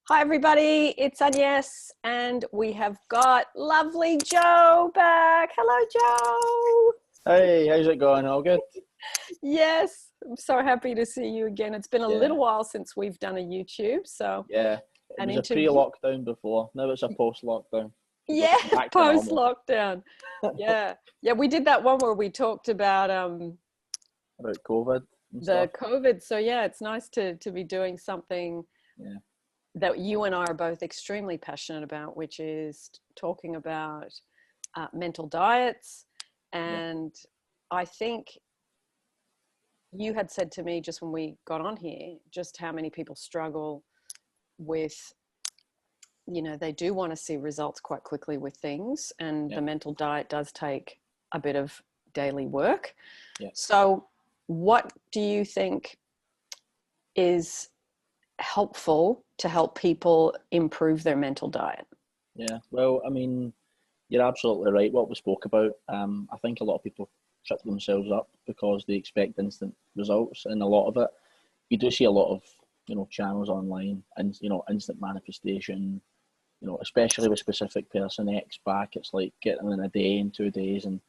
Hi everybody, it's Agnes and we have got lovely Joe back. Hello Joe. Hey, how's it going? All good? Yes, I'm so happy to see you again. It's been a Yeah, little while since we've done a YouTube, so yeah. It an was a interview. Yeah, pre-lockdown before. Now it's a post-lockdown. We're yeah, back to post normal. lockdown. Yeah. Yeah, we did that one where we talked about About COVID and the stuff. COVID. So yeah, it's nice to be doing something Yeah, that you and I are both extremely passionate about, which is talking about mental diets. yeah, And I think you had said to me just when we got on here, just how many people struggle with, they do want to see results quite quickly with things. And yeah, the mental diet does take a bit of daily work. yeah, So, what do you think is helpful to help people improve their mental diet? yeah. Well, I mean, you're absolutely right. What we spoke about. I think a lot of people trip themselves up because they expect instant results, and a lot of it, you do see a lot of channels online, and instant manifestation. Especially with specific person X back, it's like getting in a day in 2 days, and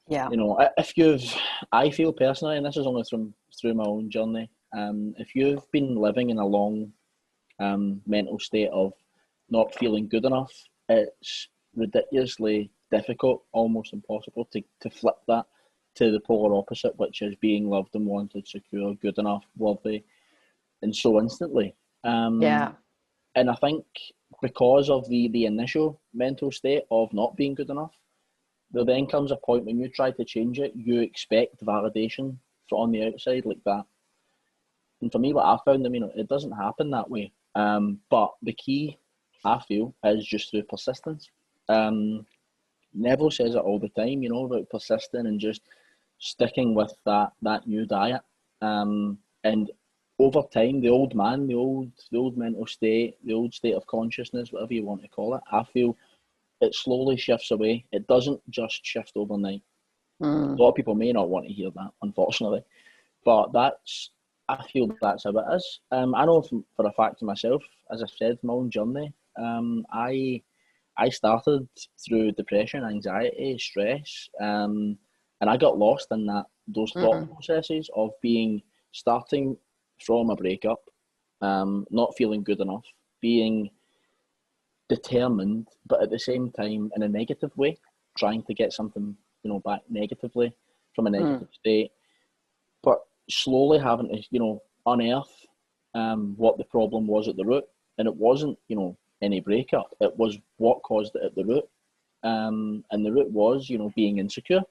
Yeah. if I feel personally, and this is only through my own journey, if you've been living in a long mental state of not feeling good enough, it's ridiculously difficult, almost impossible to flip that to the polar opposite, which is being loved and wanted, secure, good enough, worthy, and so instantly. Yeah. And I think because of the initial mental state of not being good enough, there then comes a point when you try to change it, you expect validation from the outside like that. And for me, what I found, I mean, it doesn't happen that way. But the key, I feel, is just through persistence. Um, Neville says it all the time, about persisting and just sticking with that new diet. And over time, the old man, the old mental state, the old state of consciousness, whatever you want to call it, I feel it slowly shifts away. It doesn't just shift overnight. A Mm. lot of people may not want to hear that, unfortunately, but I feel that's how it is. I know for a fact myself, as I said, my own journey. I started through depression, anxiety, stress, and I got lost in those thought Mm. processes of starting from a breakup, not feeling good enough, being determined, but at the same time in a negative way, trying to get something back negatively from a Mm. negative state, but slowly having to unearth what the problem was at the root, and it wasn't any breakup. It was what caused it at the root, and the root was being insecure.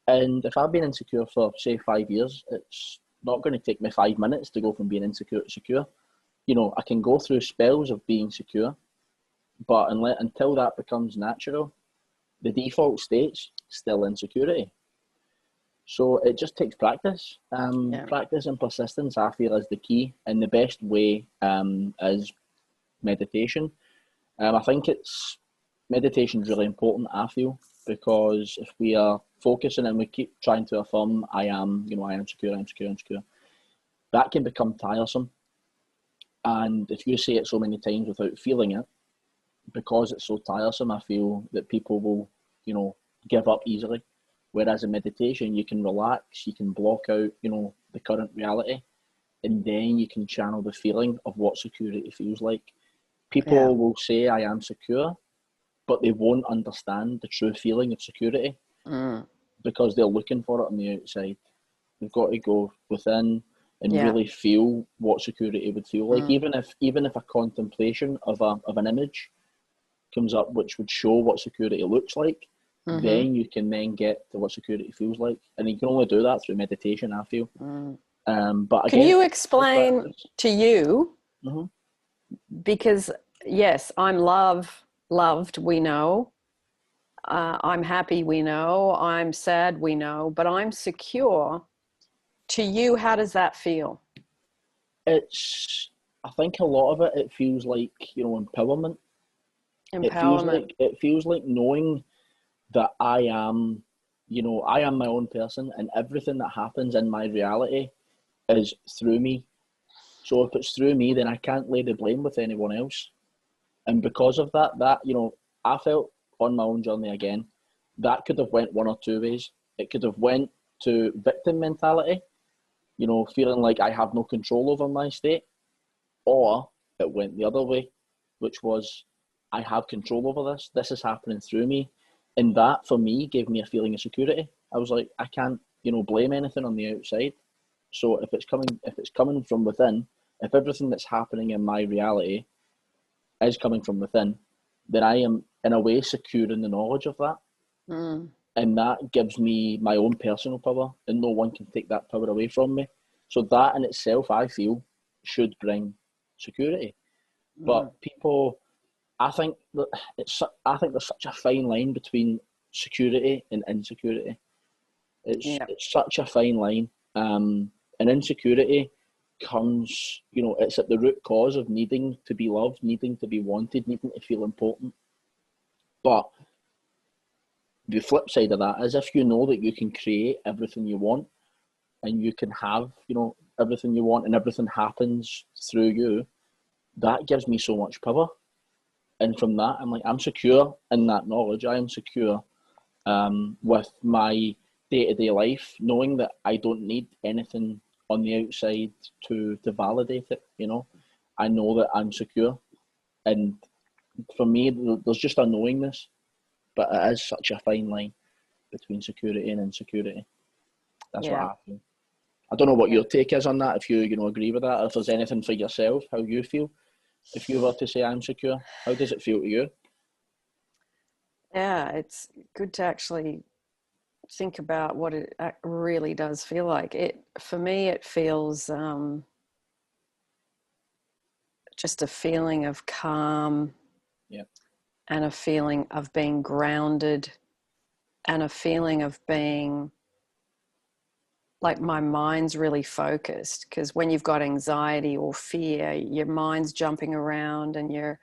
And if I've been insecure for say 5 years, it's not going to take me 5 minutes to go from being insecure to secure. I can go through spells of being secure, but until that becomes natural, the default state's still insecurity. So it just takes practice. Yeah. Practice and persistence, I feel, is the key, and the best way is meditation. I think meditation is really important. I feel, because if we are focusing and we keep trying to affirm, I am secure, I'm secure, I'm secure, that can become tiresome. And if you say it so many times without feeling it, because it's so tiresome, I feel that people will, give up easily. Whereas in meditation, you can relax, you can block out, the current reality, and then you can channel the feeling of what security feels like. Yeah. People will say, I am secure, but they won't understand the true feeling of security Mm. because they're looking for it on the outside. You've got to go within and Yeah. really feel what security would feel like. Mm. Even if a contemplation of an image comes up which would show what security looks like, Mm-hmm. then you can then get to what security feels like. And you can only do that through meditation, I feel. Mm. But Can again, you it's through explain practice. to you, Mm-hmm. because yes, I'm loved, we know. I'm happy, we know. I'm sad, we know. But I'm secure. To you, how does that feel? I think a lot of it feels like, empowerment. Empowerment. It feels like knowing that I am my own person, and everything that happens in my reality is through me. So if it's through me, then I can't lay the blame with anyone else. And because of that, you know, I felt on my own journey again, that could have went one or two ways. It could have went to victim mentality, you know, feeling like I have no control over my state, or it went the other way, which was I have control over this. This is happening through me. And that, for me, gave me a feeling of security. I was like, I can't, you know, blame anything on the outside. So if it's coming from within, if everything that's happening in my reality is coming from within, then I am, in a way, secure in the knowledge of that. And that gives me my own personal power, and no one can take that power away from me. So that in itself, I feel, should bring security. But people, I think there's such a fine line between security and insecurity. It's such a fine line. And insecurity comes, you know, it's at the root cause of needing to be loved, needing to be wanted, needing to feel important. But the flip side of that is, if you know that you can create everything you want, and you can have, you know, everything you want, and everything happens through you, that gives me so much power. And from that, I'm like, I'm secure in that knowledge. I am secure with my day-to-day life, knowing that I don't need anything on the outside to validate it, you know. I know that I'm secure. And for me, there's just a knowingness, but it is such a fine line between security and insecurity. That's what I feel. I don't know what your take is on that, if you know, agree with that, or if there's anything for yourself, how you feel. If you were to say I'm secure, how does it feel to you? Yeah, it's good to actually think about what it really does feel like. For me, it feels just a feeling of calm, and a feeling of being grounded, and a feeling of being like my mind's really focused. Because when you've got anxiety or fear, your mind's jumping around, and you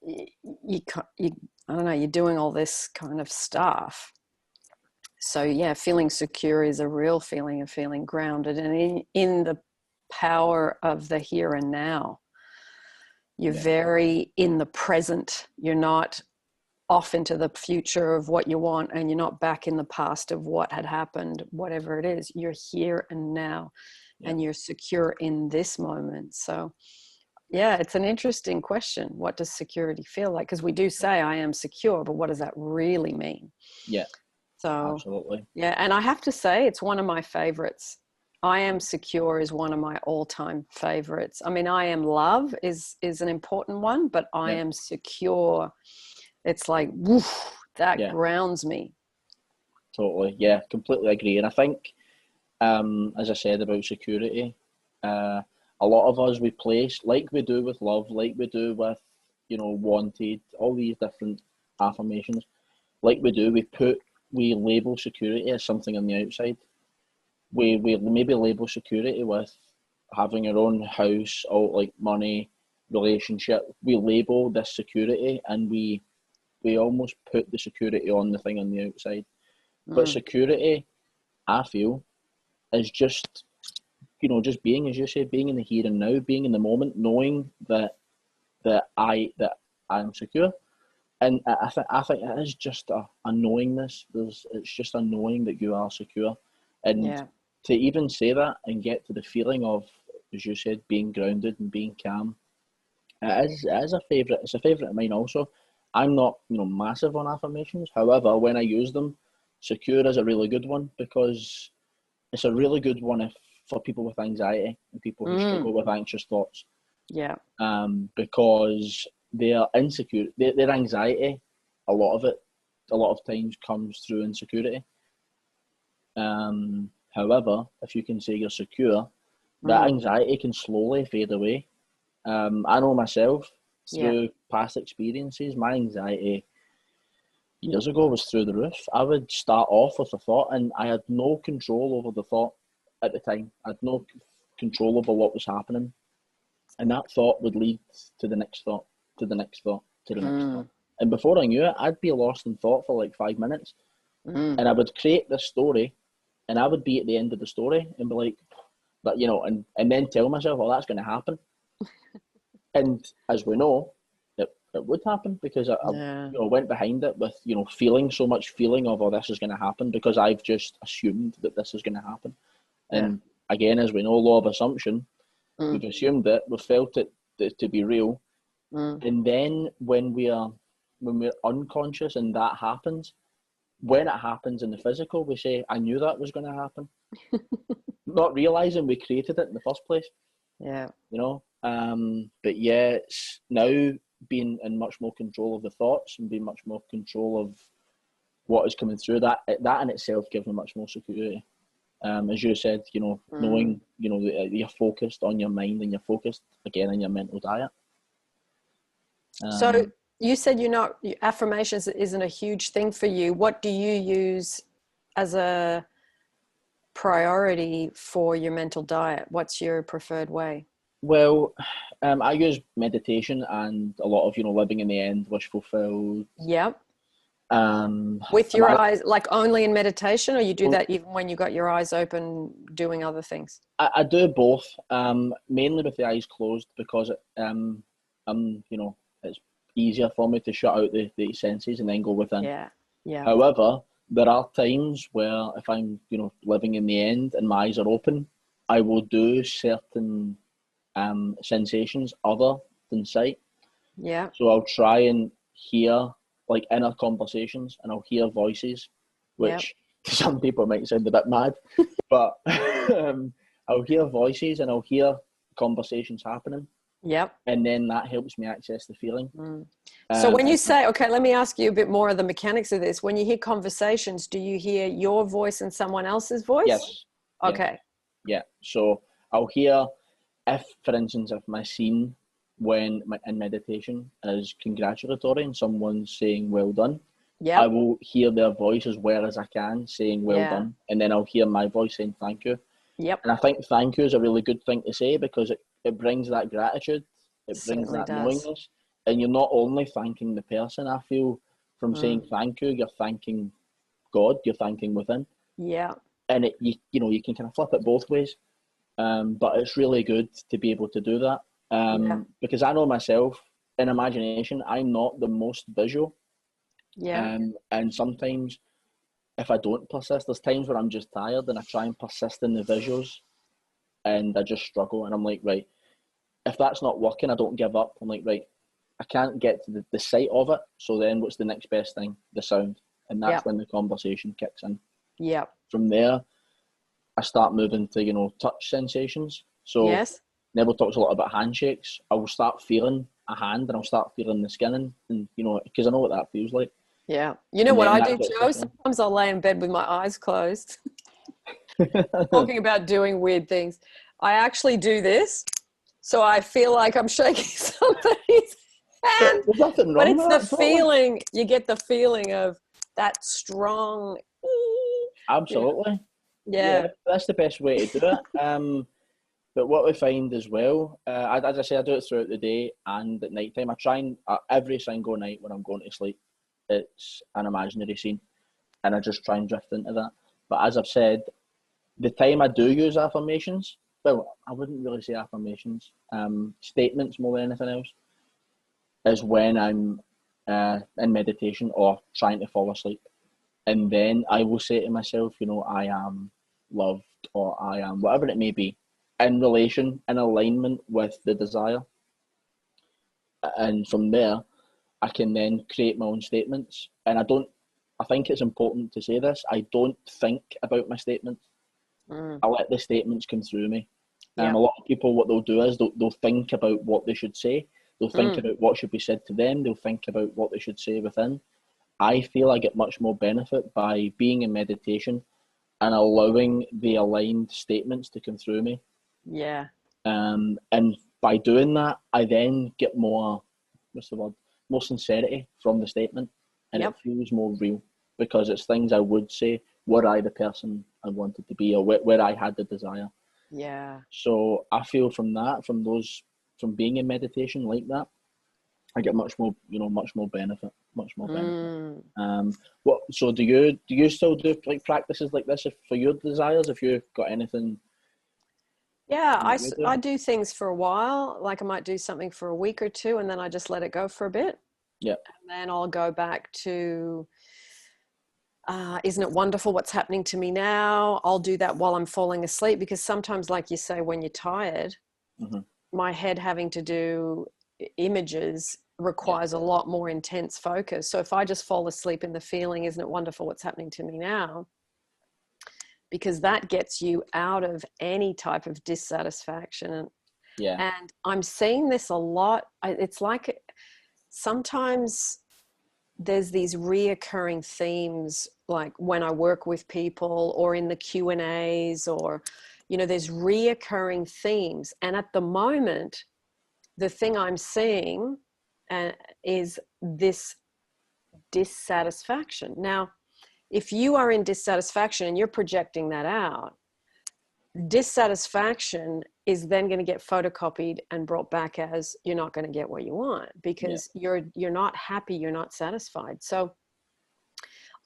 I don't know, you're doing all this kind of stuff. So yeah, feeling secure is a real feeling of feeling grounded and in the power of the here and now. You're very in the present. You're not off into the future of what you want, and you're not back in the past of what had happened, whatever it is. You're here and now, and you're secure in this moment. So yeah, it's an interesting question. What does security feel like? Because we do say I am secure, but what does that really mean? Yeah. So absolutely. Yeah, and I have to say it's one of my favorites. I am secure is one of my all-time favorites. I mean, I am love is an important one, but I am secure. It's like, woof, that grounds me. Totally. Yeah, completely agree. And I think, as I said about security, a lot of us, we place, like we do with love, like we do with, you know, wanted, all these different affirmations, like we do, we label security as something on the outside. We maybe label security with having your own house, or like money, relationship. We label this security, and we almost put the security on the thing on the outside. But security, I feel, is just, you know, just being, as you say, being in the here and now, being in the moment, knowing that I'm secure. And I think it is just a knowingness. It's just a knowing that you are secure. And to even say that and get to the feeling of, as you said, being grounded and being calm, it is a favourite. It's a favourite of mine also. I'm not, you know, massive on affirmations. However, when I use them, secure is a really good one, because it's a really good one for people with anxiety and people who struggle with anxious thoughts. Yeah. Because their insecure, their anxiety, a lot of times comes through insecurity. However, if you can say you're secure, that anxiety can slowly fade away. I know myself, through past experiences, my anxiety years ago was through the roof. I would start off with a thought, and I had no control over the thought at the time. I had no control over what was happening. And that thought would lead to the next thought, to the next thought, to the next thought. And before I knew it, I'd be lost in thought for like 5 minutes. And I would create this story, and I would be at the end of the story and be like, But, you know, and then tell myself, oh, that's going to happen. And as we know, it would happen, because I you know, went behind it with, you know, feeling so much feeling of, oh, this is going to happen, because I've just assumed that this is going to happen. And again, as we know, law of assumption, we've assumed it, we've felt it to be real. And then when we're unconscious and that happens, when it happens in the physical, we say, I knew that was going to happen. Not realizing we created it in the first place. Yeah. You know? But yeah, it's now being in much more control of the thoughts and being much more control of what is coming through. That in itself gives me much more security. As you said, you know, knowing, you know, that you're focused on your mind and you're focused again on your mental diet. So you said affirmations isn't a huge thing for you. What do you use as a priority for your mental diet? What's your preferred way? Well, I use meditation and a lot of, you know, living in the end, wish fulfilled. Yep. With your eyes, like only in meditation, or you do that even when you got your eyes open doing other things? I do both, mainly with the eyes closed, because you know, it's easier for me to shut out the senses and then go within. Yeah. However, there are times where if I'm, you know, living in the end and my eyes are open, I will do certain sensations other than sight. Yeah. So I'll try and hear like inner conversations, and I'll hear voices, which to some people might sound a bit mad, but I'll hear voices and I'll hear conversations happening. Yep. And then that helps me access the feeling. So when you say, okay, let me ask you a bit more of the mechanics of this. When you hear conversations, do you hear your voice and someone else's voice? Yes. Okay. Yeah. So I'll hear, if, for instance, if my scene when in meditation is congratulatory and someone's saying well done, I will hear their voice as well as I can saying well done, and then I'll hear my voice saying thank you. Yep. And I think thank you is a really good thing to say, because it brings that gratitude, it brings that knowingness, and you're not only thanking the person. I feel from saying thank you, you're thanking God, you're thanking within. Yeah. And you know, you can kind of flip it both ways, but it's really good to be able to do that. Because I know myself, in imagination, I'm not the most visual. Yeah. And sometimes if I don't persist, there's times where I'm just tired and I try and persist in the visuals and I just struggle, and I'm like, right, if that's not working, I don't give up. I'm like, right, I can't get to the sight of it, so then what's the next best thing? The sound. And that's when the conversation kicks in. Yeah. From there, I start moving to, you know, touch sensations. So Neville talks a lot about handshakes. I will start feeling a hand and I'll start feeling the skin, and you know, because I know what that feels like. Yeah. You know what I do, Joe? Sometimes I'll lay in bed with my eyes closed. Talking about doing weird things. I actually do this, so I feel like I'm shaking somebody's hand. There's nothing wrong with that. But it's the feeling, you get the feeling of that strong. Absolutely. Yeah. That's the best way to do it. But what we find as well, as I say, I do it throughout the day and at night time. I try and every single night when I'm going to sleep, it's an imaginary scene, and I just try and drift into that. But as I've said, the time I do use affirmations, well, I wouldn't really say affirmations, statements more than anything else, is when I'm in meditation or trying to fall asleep. And then I will say to myself, you know, I am loved, or I am whatever it may be, in relation, in alignment with the desire. And from there, I can then create my own statements. And I think it's important to say this, I don't think about my statements. I let the statements come through me. A lot of people, what they'll do is they'll think about what they should say. They'll think about what should be said to them. They'll think about what they should say within. I feel I get much more benefit by being in meditation and allowing the aligned statements to come through me. Yeah. And by doing that, I then get more, more sincerity from the statement, and it feels more real, because it's things I would say were I the person I wanted to be, or where I had the desire. Yeah. So I feel from being in meditation like that, I get much more benefit, much more benefit. So do you still do like practices like this for your desires? If you've got anything Yeah, What you do? I do things for a while. Like I might do something for a week or two and then I just let it go for a bit. Yeah. And then I'll go back to, isn't it wonderful what's happening to me now? I'll do that while I'm falling asleep because sometimes, like you say, when you're tired, Mm-hmm. my head having to do images Yeah. requires a lot more intense focus. So if I just fall asleep in the feeling, isn't it wonderful what's happening to me now? Because that gets you out of any type of dissatisfaction. Yeah. And I'm seeing this a lot. It's like sometimes there's these reoccurring themes, like when I work with people or in the Q&As, or, you know, there's reoccurring themes. And at the moment, the thing I'm seeing is this dissatisfaction. Now, if you are in dissatisfaction and you're projecting that out, dissatisfaction is then going to get photocopied and brought back as you're not going to get what you want because you're not happy, you're not satisfied. So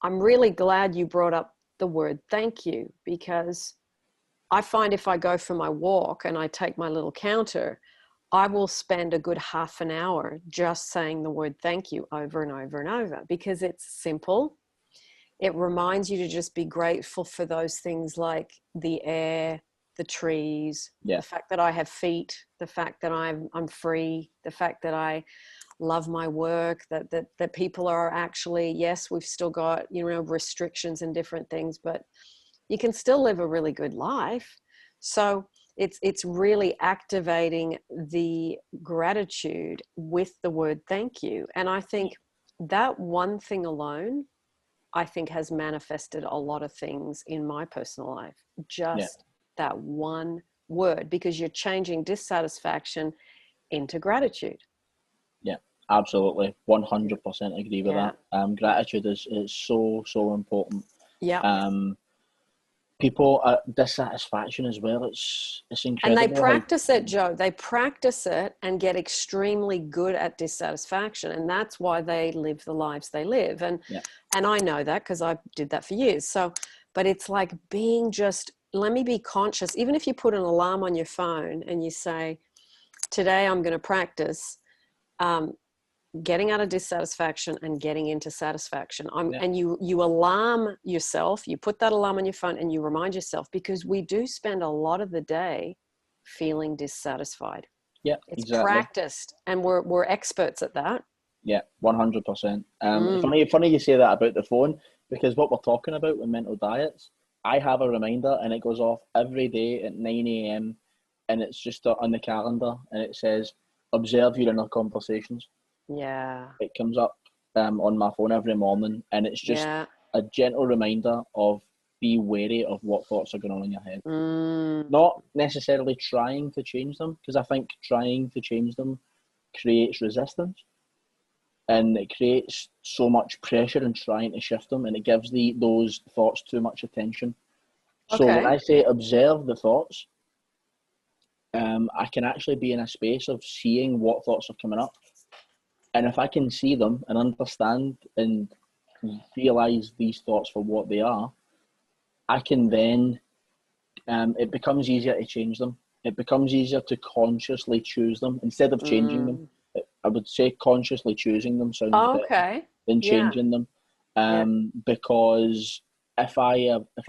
I'm really glad you brought up the word thank you, because I find if I go for my walk and I take my little counter, I will spend a good half an hour just saying the word thank you over and over and over, because it's simple. It reminds you to just be grateful for those things like the air, the trees, the fact that I have feet, the fact that I'm free, the fact that I love my work, that people are actually, yes, we've still got, you know, restrictions and different things, but you can still live a really good life. So it's really activating the gratitude with the word thank you. And I think that one thing alone, I think, has manifested a lot of things in my personal life. Just that one word, because you're changing dissatisfaction into gratitude. Yeah, absolutely. 100% agree with that. Gratitude is so, so important. Yeah. People, dissatisfaction as well. It's incredible. And they practice it, Joe. They practice it and get extremely good at dissatisfaction. And that's why they live the lives they live. And I know that because I did that for years. So, but it's like being just, let me be conscious. Even if you put an alarm on your phone and you say, today I'm going to practice getting out of dissatisfaction and getting into satisfaction. And you alarm yourself, you put that alarm on your phone and you remind yourself, because we do spend a lot of the day feeling dissatisfied. Yeah, it's exactly. Practiced, and we're experts at that. Yeah, 100%. Funny you say that about the phone, because what we're talking about with mental diets, I have a reminder and it goes off every day at 9 a.m. and it's just on the calendar and it says, observe your inner conversations. Yeah. It comes up on my phone every morning, and it's just a gentle reminder of be wary of what thoughts are going on in your head. Not necessarily trying to change them, because I think trying to change them creates resistance, and it creates so much pressure in trying to shift them, and it gives those thoughts too much attention. So when I say observe the thoughts, I can actually be in a space of seeing what thoughts are coming up. And if I can see them and understand and realize these thoughts for what they are, I can then, it becomes easier to change them. It becomes easier to consciously choose them instead of changing them. I would say consciously choosing them sounds better than changing them. Because if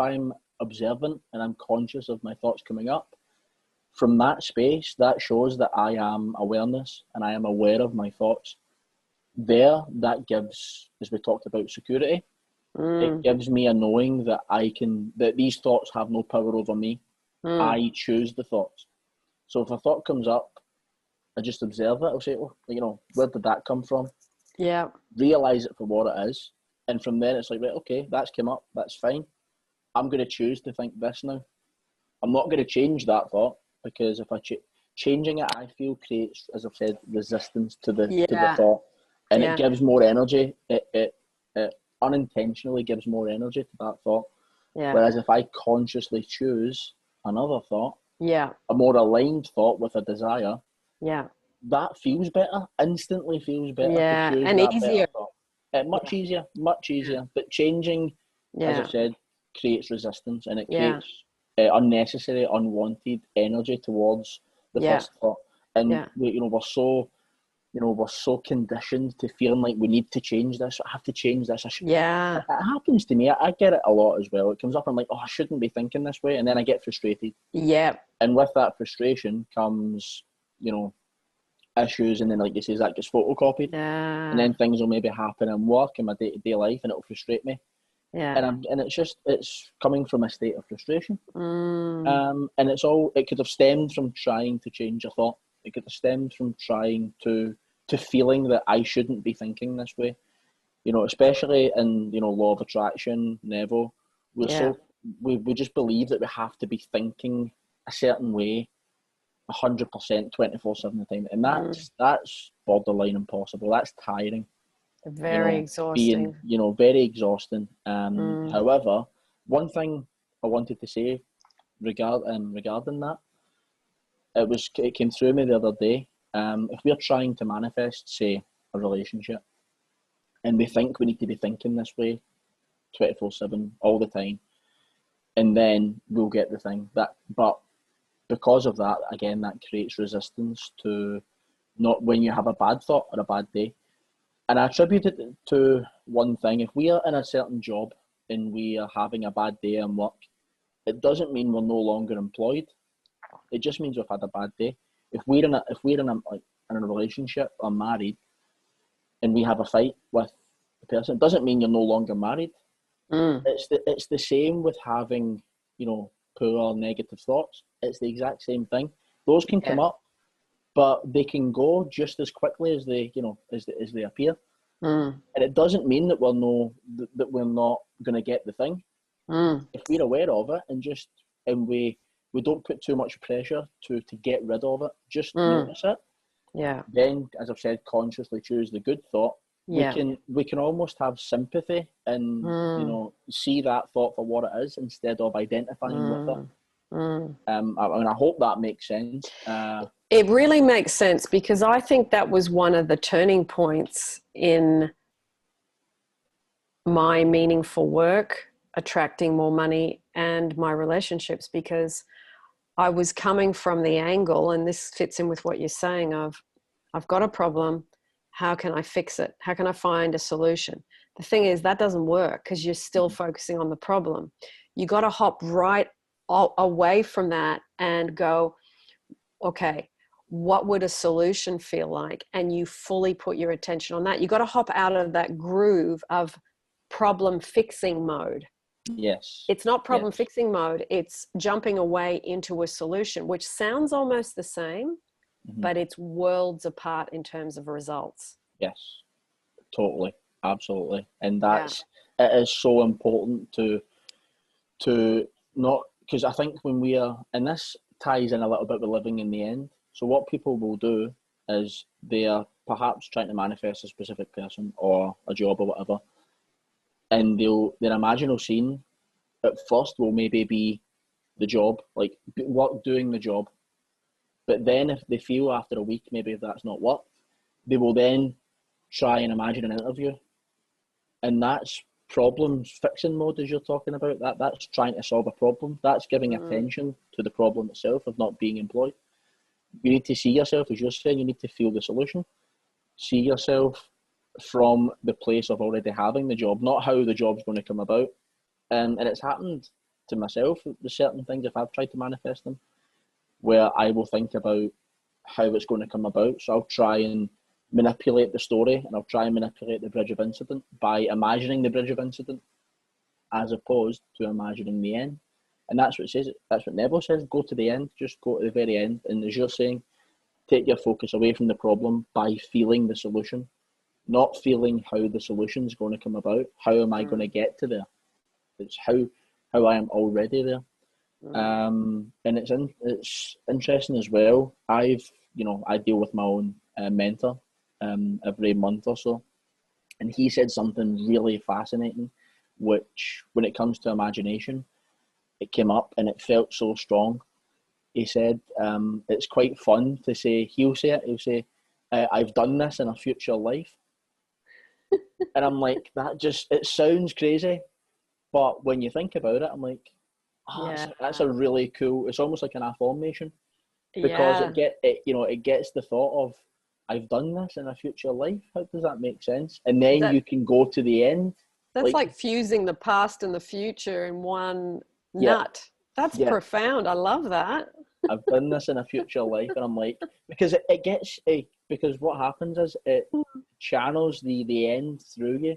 I'm observant and I'm conscious of my thoughts coming up, from that space, that shows that I am awareness and I am aware of my thoughts. That gives, as we talked about, security. It gives me a knowing that that these thoughts have no power over me. I choose the thoughts. So if a thought comes up, I just observe it. I'll say, well, where did that come from? Yeah. Realize it for what it is. And from there, it's like, right, okay, that's come up. That's fine. I'm going to choose to think this now. I'm not going to change that thought, because if changing it, I feel creates, as I've said, resistance to the thought. And it gives more energy. It unintentionally gives more energy to that thought. Yeah. Whereas if I consciously choose another thought, a more aligned thought with a desire, that feels better. Instantly feels better. Yeah, to choose and that easier. Much easier. But changing, as I've said, creates resistance, and it creates unnecessary, unwanted energy towards the first thought. And we're so conditioned to feeling like we need to change this. I have to change this. It happens to me. I get it a lot as well. It comes up and I'm like, oh, I shouldn't be thinking this way. And then I get frustrated. Yeah. And with that frustration comes, issues. And then, like you say, that gets photocopied. Yeah. And then things will maybe happen in work, in my day-to-day life, and it'll frustrate me. Yeah. And it's coming from a state of frustration. And it could have stemmed from trying to change a thought. It could have stemmed from trying to feeling that I shouldn't be thinking this way. Especially in, law of attraction, Neville, we just believe that we have to be thinking a certain way 100% 24/7 of the time. And that's borderline impossible. That's tiring. Very exhausting. Very exhausting. However, one thing I wanted to say regarding that, it came through me the other day. If we're trying to manifest, say, a relationship, and we think we need to be thinking this way 24/7 all the time, and then we'll get the thing. But because of that, again, that creates resistance to not when you have a bad thought or a bad day. And I attribute it to one thing. If we are in a certain job and we are having a bad day in work, it doesn't mean we're no longer employed. It just means we've had a bad day. If we're in a relationship or married, and we have a fight with the person, it doesn't mean you're no longer married. It's the same with having, poor negative thoughts. It's the exact same thing. Those can come up, but they can go just as quickly as they appear. And it doesn't mean that we're not going to get the thing. If we're aware of it and we don't put too much pressure to get rid of it, just notice it. Yeah. Then, as I've said, consciously choose the good thought. Yeah. We can almost have sympathy and see that thought for what it is instead of identifying with it. I hope that makes sense. It really makes sense, because I think that was one of the turning points in my meaningful work, attracting more money, and my relationships, because I was coming from the angle, and this fits in with what you're saying, of I've got a problem. How can I fix it? How can I find a solution? The thing is, that doesn't work because you're still focusing on the problem. You got to hop right away from that and go, okay, what would a solution feel like? And you fully put your attention on that. You got to hop out of that groove of problem fixing mode. Yes. It's not problem fixing mode. It's jumping away into a solution, which sounds almost the same, but it's worlds apart in terms of results. Yes, totally. Absolutely. And it is so important to not, because I think when we are, and this ties in a little bit with living in the end. So what people will do is they are perhaps trying to manifest a specific person or a job or whatever, and their imaginal scene at first will maybe be the job, like doing the job. But then if they feel after a week, maybe if that's not worked, they will then try and imagine an interview. And that's problem fixing mode, as you're talking about. That's trying to solve a problem. That's giving attention to the problem itself of not being employed. You need to see yourself, as you're saying, you need to feel the solution. See yourself from the place of already having the job, not how the job's going to come about. And it's happened to myself with certain things, if I've tried to manifest them, where I will think about how it's going to come about. So I'll try and manipulate the story, and I'll try and manipulate the bridge of incident by imagining the bridge of incident as opposed to imagining the end. And that's what it says. That's what Neville says. Go to the end. Just go to the very end. And as you're saying, take your focus away from the problem by feeling the solution, not feeling how the solution is going to come about. How am I going to get to there? It's how I am already there. And it's interesting as well. I deal with my own mentor every month or so, and he said something really fascinating, which when it comes to imagination, it came up and it felt so strong. He said it's quite fun to say. He'll say I've done this in a future life. And I'm like, it sounds crazy, but when you think about it, I'm like, Yeah. that's a really cool. It's almost like an affirmation, because Yeah. it gets the thought of, I've done this in a future life. How does that make sense? And then That you can go to the end. that's Like, like fusing the past and the future in one yeah, nut. That's yeah, profound. I love that. I've done this in a future life, and I'm like, because it gets because what happens is it channels the end through you.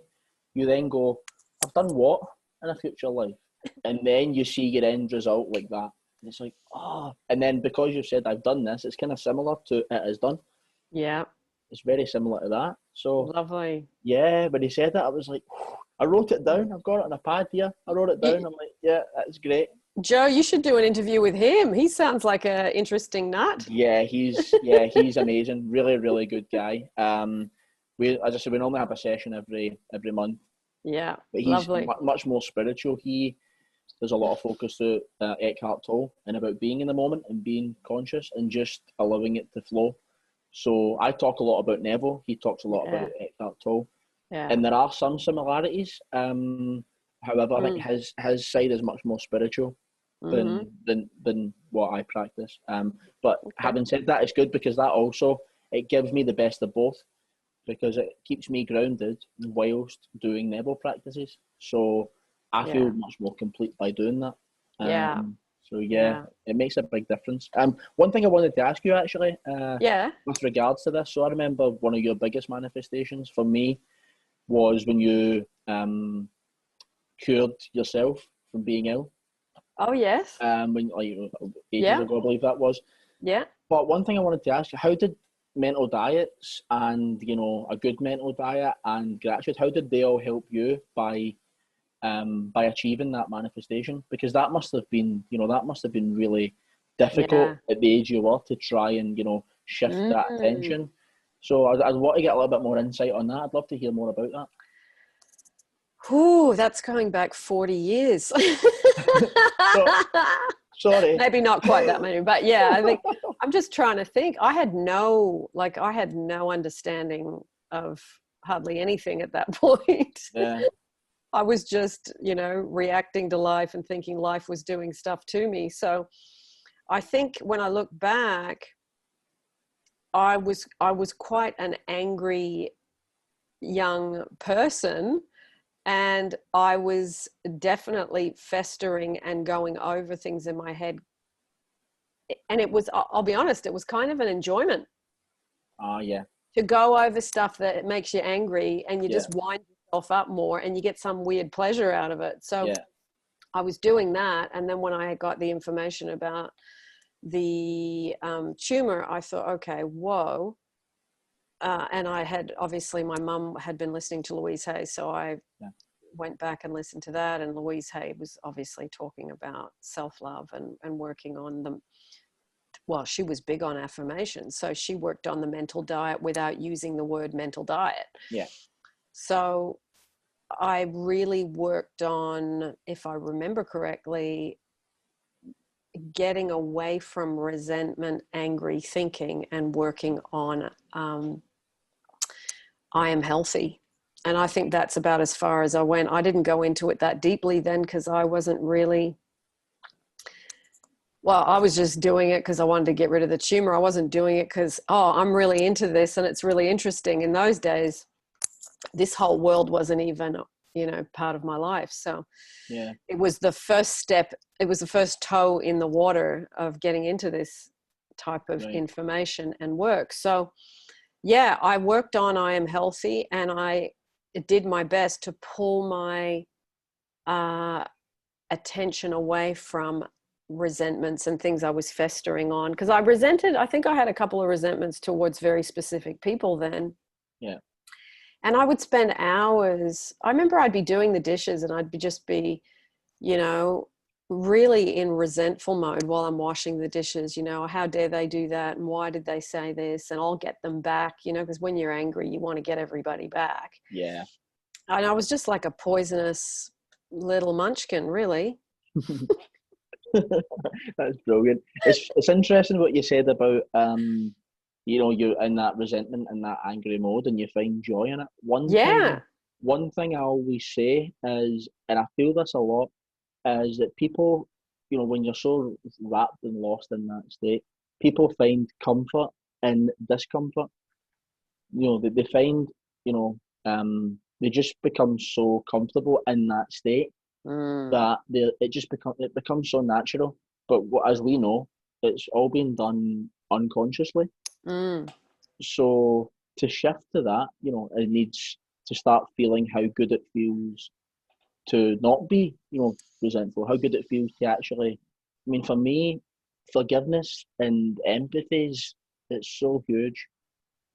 You then go, I've done what in a future life, and then you see your end result like that, and it's like, oh, and then because you said I've done this, it's kind of similar to it is done. Yeah. It's very similar to that. So Lovely. yeah, when he said that, I was like, I wrote it down. I've got it on a pad here. I wrote it down. I'm like, yeah, that's great. Joe, you should do an interview with him. He sounds like an interesting nut. He's amazing. Really, really good guy. We, as I said, we normally have a session every month, Yeah, but he's lovely. much more spiritual. There's a lot of focus to Eckhart Tolle and about being in the moment and being conscious and just allowing it to flow. So I talk a lot about Neville. He talks a lot about Eckhart Tolle, Yeah. and there are some similarities. However, I think his side is much more spiritual than what I practice. But having said that, it's good because that also, it gives me the best of both, because it keeps me grounded whilst doing Neville practices. So I feel much more complete by doing that. So it makes a big difference. One thing I wanted to ask you actually, with regards to this. So I remember one of your biggest manifestations for me was when you cured yourself from being ill. Oh yes. When ages ago, I believe that was. Yeah. But one thing I wanted to ask you: how did mental diets and a good mental diet and gratitude, how did they all help you by achieving that manifestation? Because that must have been really difficult at the age you were to try and shift that attention. So I'd want to get a little bit more insight on that. I'd love to hear more about that. Ooh, that's going back 40 years. Sorry. Maybe not quite that many, but yeah, I think I'm just trying to think. I had no understanding of hardly anything at that point. Yeah. I was just, reacting to life and thinking life was doing stuff to me. So I think when I look back, I was quite an angry young person, and I was definitely festering and going over things in my head. And it was, I'll be honest, it was kind of an enjoyment. Yeah. To go over stuff that makes you angry, and you just wind yourself up more and you get some weird pleasure out of it. So I was doing that. And then when I got the information about the tumor, I thought, okay, whoa. And I had, obviously my mum had been listening to Louise Hay, so I went back and listened to that, and Louise Hay was obviously talking about self-love and working on them. Well, she was big on affirmations, so she worked on the mental diet without using the word mental diet. Yeah. So I really worked on, if I remember correctly, getting away from resentment, angry thinking, and working on I am healthy. And I think that's about as far as I went. I didn't go into it that deeply then, because I wasn't really, I was just doing it because I wanted to get rid of the tumor. I wasn't doing it because, I'm really into this and it's really interesting. In those days, this whole world wasn't even, part of my life. So it was the first step. It was the first toe in the water of getting into this type of information and work. So I worked on I am healthy, and I did my best to pull my attention away from resentments and things I was festering on, because I think I had a couple of resentments towards very specific people then. Yeah. And I would spend hours. I remember I'd be doing the dishes and I'd just be, really in resentful mode while I'm washing the dishes. How dare they do that? And why did they say this? And I'll get them back, because when you're angry, you want to get everybody back. Yeah. And I was just like a poisonous little munchkin, really. That's brilliant. It's interesting what you said about you're in that resentment and that angry mode and you find joy in it. One thing I always say is, and I feel this a lot, is that people you know, when you're so wrapped and lost in that state, people find comfort in discomfort. You know, they find, you know, they just become so comfortable in that state that it becomes so natural. But as we know, it's all being done unconsciously. So to shift to that, you know, it needs to start feeling how good it feels to not be, you know, resentful, how good it feels to actually, I mean, for me, forgiveness and empathy it's so huge.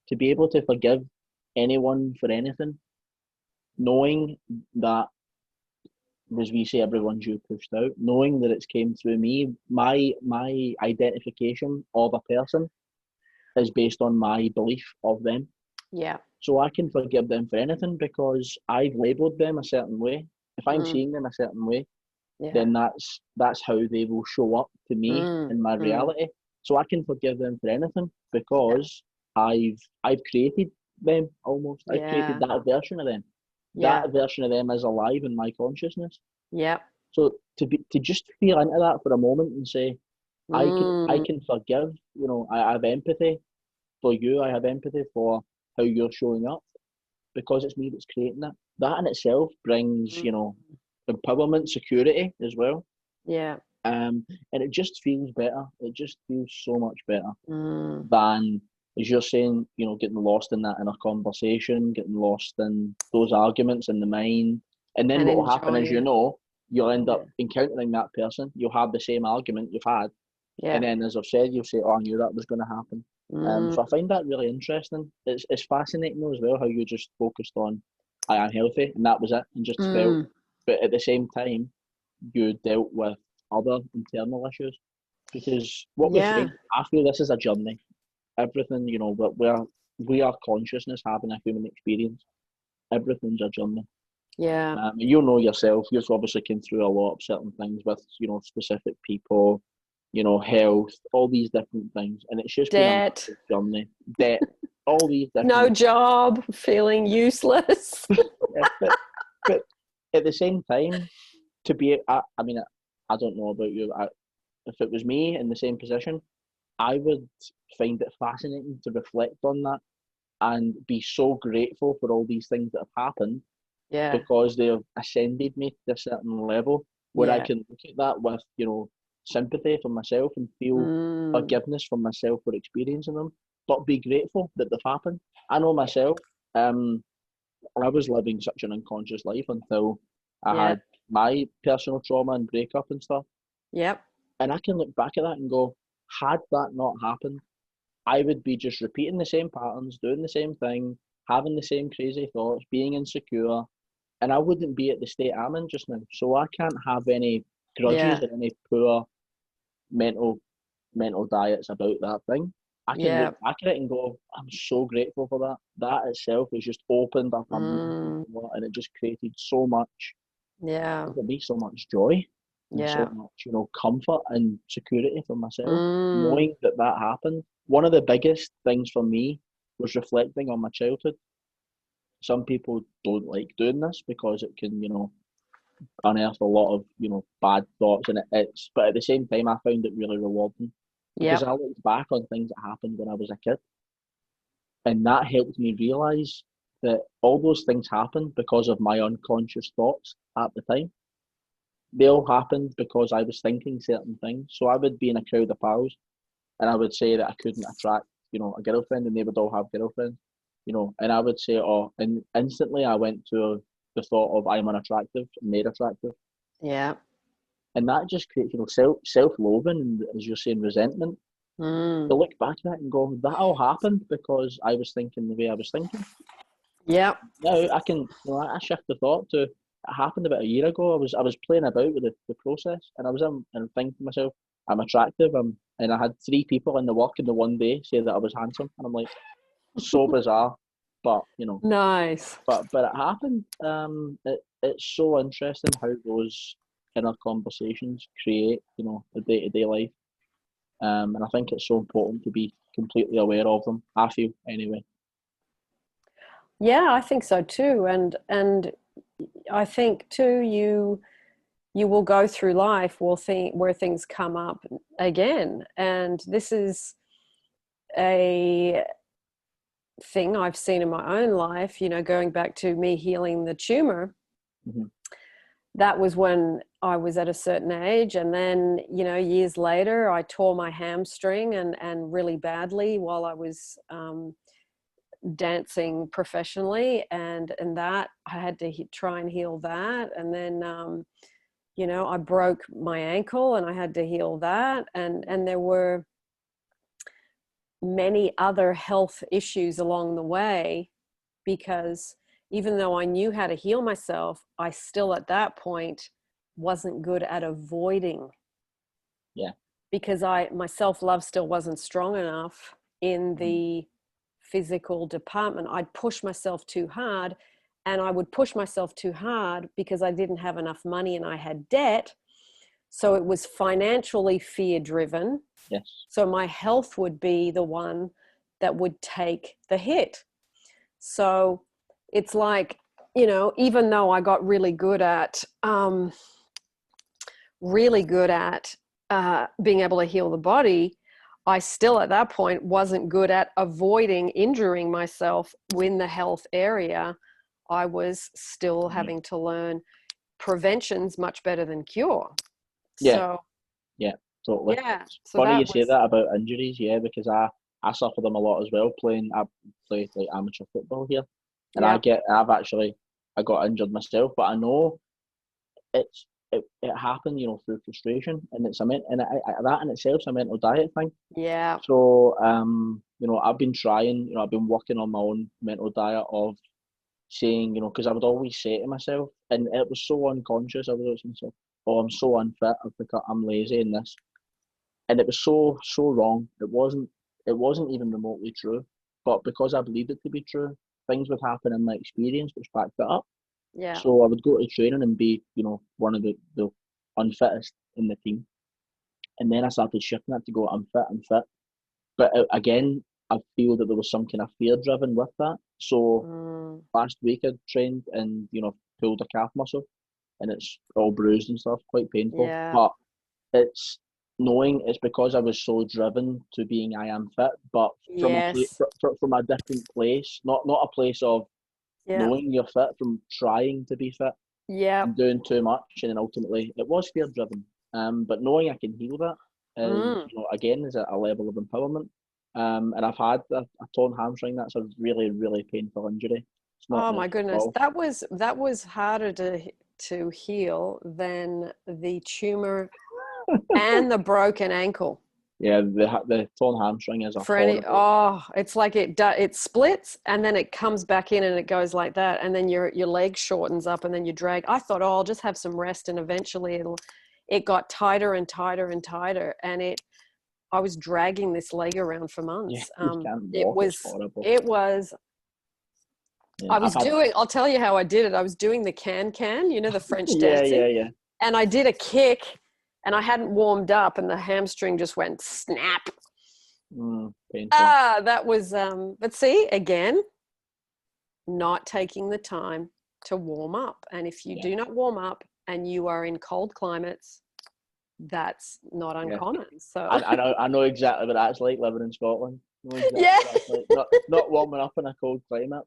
To be able to forgive anyone for anything, knowing that, as we say, everyone's you pushed out, knowing that it's came through me, my identification of a person is based on my belief of them. Yeah. So I can forgive them for anything because I've labelled them a certain way. If I'm seeing them a certain way, then that's how they will show up to me in my reality. So I can forgive them for anything because I've created them almost. I've created that version of them. That version of them is alive in my consciousness. Yeah. So to just feel into that for a moment and say, I can forgive. You know, I have empathy for you. I have empathy for how you're showing up because it's me that's creating it. That in itself brings, you know, empowerment, security as well. Yeah. And it just feels better. It just feels so much better than, as you're saying, you know, getting lost in that inner conversation, getting lost in those arguments in the mind. And then what will happen is, you know, you'll end up encountering that person. You'll have the same argument you've had. Yeah. And then, as I've said, you'll say, oh, I knew that was going to happen. So I find that really interesting. It's fascinating though as well how you just focused on, I am healthy, and that was it, and just felt. But at the same time, you dealt with other internal issues. Because what we think, I feel this is a journey. Everything, you know, we are consciousness having a human experience. Everything's a journey. Yeah. You know yourself, you've obviously been through a lot of certain things with, you know, specific people, you know, health, all these different things. And it's just debt, been a journey. Debt, all these different no job, feeling useless. but at the same time, to be, I mean, I don't know about you. If it was me in the same position, I would find it fascinating to reflect on that and be so grateful for all these things that have happened. Yeah. Because they have ascended me to a certain level where I can look at that with, you know, sympathy for myself and feel forgiveness from myself for experiencing them, but be grateful that they've happened. I know myself, I was living such an unconscious life until I had my personal trauma and breakup and stuff. Yep. And I can look back at that and go, had that not happened, I would be just repeating the same patterns, doing the same thing, having the same crazy thoughts, being insecure, and I wouldn't be at the state I'm in just now. So I can't have any grudges or any poor mental diets about that thing. I can look back at it and go, I'm so grateful for that. That itself has just opened up a mind, and it just created so much. For me, so much joy. And so much, you know, comfort and security for myself, knowing that happened. One of the biggest things for me was reflecting on my childhood. Some people don't like doing this because it can, you know, unearth a lot of, you know, bad thoughts, and but at the same time, I found it really rewarding because I looked back on things that happened when I was a kid, and that helped me realise that all those things happened because of my unconscious thoughts at the time. They all happened because I was thinking certain things. So I would be in a crowd of pals and I would say that I couldn't attract, you know, a girlfriend, and they would all have girlfriends, you know, and I would say, oh, and instantly I went to the thought of I'm unattractive, made attractive. Yeah. And that just creates, you know, self-loathing and, as you're saying, resentment. To look back at it and go, that all happened because I was thinking the way I was thinking. Yeah. Now I can, you know, I shift the thought to, it happened about a year ago. I was playing about with the process, and I was in and thinking to myself, I'm attractive. And I had 3 people in the work in the one day say that I was handsome, and I'm like, so bizarre, but you know, nice. But it happened. It's so interesting how those inner conversations create, you know, the day-to-day life. And I think it's so important to be completely aware of them. I feel anyway. Yeah, I think so too, and I think too you will go through life where things come up again. And this is a thing I've seen in my own life, going back to me healing the tumor. Mm-hmm. That was when I was at a certain age. And then, years later, I tore my hamstring and really badly while I was dancing professionally. And that I had to try and heal that. And then, I broke my ankle and I had to heal that. And there were many other health issues along the way, because even though I knew how to heal myself, I still at that point wasn't good at avoiding. Yeah. Because my self-love still wasn't strong enough in the physical department. I'd push myself too hard, and I would push myself too hard because I didn't have enough money and I had debt. So it was financially fear driven. Yes. So my health would be the one that would take the hit. So it's like, even though I got really good at being able to heal the body, I still at that point wasn't good at avoiding injuring myself in the health area. I was still having to learn prevention's much better than cure. Yeah. So, yeah, totally. Yeah. So funny you say that about injuries, because I suffer them a lot as well. I play like amateur football here, and I got injured myself, but I know it happened, through frustration, and that in itself is a mental diet thing. Yeah. So I've been trying, I've been working on my own mental diet of saying, because I would always say to myself, and it was so unconscious, I would always say to myself, oh, I'm so unfit, I'm lazy in this. And it was so wrong. It wasn't even remotely true. But because I believed it to be true, things would happen in my experience which backed it up. Yeah. So I would go to training and be, one of the unfittest in the team. And then I started shifting it to go, I'm fit. But again, I feel that there was some kind of fear driven with that. So last week I trained and, pulled a calf muscle, and it's all bruised and stuff, quite painful. Yeah. But it's knowing it's because I was so driven to being I am fit, but from from a different place, not a place of knowing you're fit, from trying to be fit, and doing too much, and then ultimately it was fear driven. But knowing I can heal that is, again, is a level of empowerment. And I've had a torn hamstring. That's a really, really painful injury. It's not oh my goodness, that was harder to heal than the tumor and the broken ankle. Yeah, the torn hamstring is a horrible. It's like it splits and then it comes back in and it goes like that, and then your leg shortens up and then you drag. I thought, I'll just have some rest and eventually it got tighter and tighter and tighter, and I was dragging this leg around for months. Yeah, you can't walk. It's horrible. It was. Yeah, I'll tell you how I did it. I was doing the can, the French dancing. Yeah. And I did a kick and I hadn't warmed up and the hamstring just went snap. Painful. That was, but see, again, not taking the time to warm up. And if you do not warm up and you are in cold climates, that's not uncommon. So I know exactly what that's like, living in Scotland. Like. Not warming up in a cold climate.